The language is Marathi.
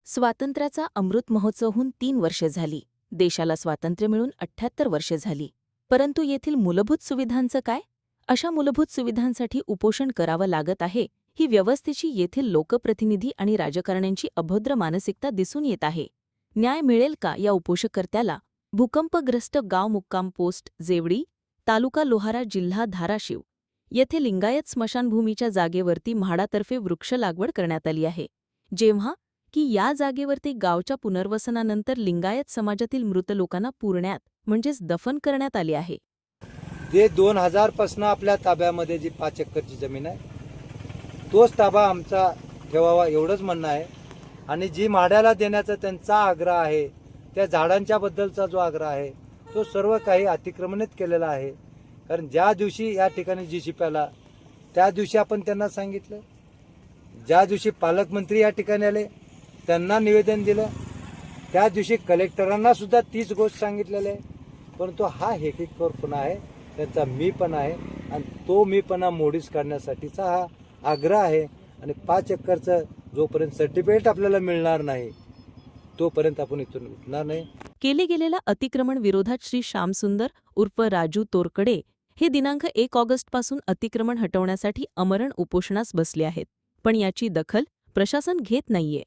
स्वातंत्र्याचा अमृत महोत्सव होऊन 3 वर्षे झाली. देशाला स्वातंत्र्य मिळून 78 वर्षे झाली. परंतु येथील मूलभूत सुविधांचं काय? अशा मूलभूत सुविधांसाठी उपोषण करावं लागत आहे ही व्यवस्थेची येथील लोकप्रतिनिधी आणि राजकारण्यांची अभद्र मानसिकता दिसून येत आहे. न्याय मिळेल का या उपोषणकर्त्याला? भूकंपग्रस्त गाव मुक्काम पोस्ट जेवडी, तालुका लोहारा, जिल्हा धाराशिव येथे लिंगायत स्मशानभूमीच्या जागेवरती म्हाडातर्फे वृक्ष लागवड करण्यात आली आहे. जेव्हा की या जागेवरती गावच्या पुनर्वसनानंतर लिंगायत समाजातील मृत लोकांना पुरण्यात म्हणजेच दफन करण्यात आले आहे. ते 2000 पासून आपल्या ताब्यामध्ये जी 5 एकरची जमीन आहे तोच ताबा आमचा ठेवावा एवढंच म्हणणं आहे. आणि जी म्हाड्याला देण्याचा त्यांचा आग्रह आहे, त्या झाडांच्या बद्दलचा जो आग्रह आहे तो सर्व काही अतिक्रमणित केलेला आहे. कारण ज्या दिवशी या ठिकाणी जीसीपी आला त्या दिवशी आपण त्यांना सांगितलं, ज्या दिवशी पालकमंत्री या ठिकाणी आले त्यांना निवेदन दिलं, त्या दिवशी कलेक्टरांना सुद्धा तीच गोष्ट सांगितलेली आहे. परंतु हा हेकेखोरपणा आहे, त्यांचा मीपणा आहे आणि तो मीपणा मोडीस काढण्यासाठीचा हा आग्रह आहे. आणि 5 एकरचं जोपर्यंत सर्टिफिकेट आपल्याला मिळणार नाही तोपर्यंत आपण इथून उठणार नाही. केले गेलेल्या अतिक्रमण विरोधात श्री श्यामसुंदर उर्फ राजू तोरकडे हे दिनांक 1 ऑगस्टपासून अतिक्रमण हटवण्यासाठी आमरण उपोषणास बसले आहेत. पण याची दखल प्रशासन घेत नाहीये.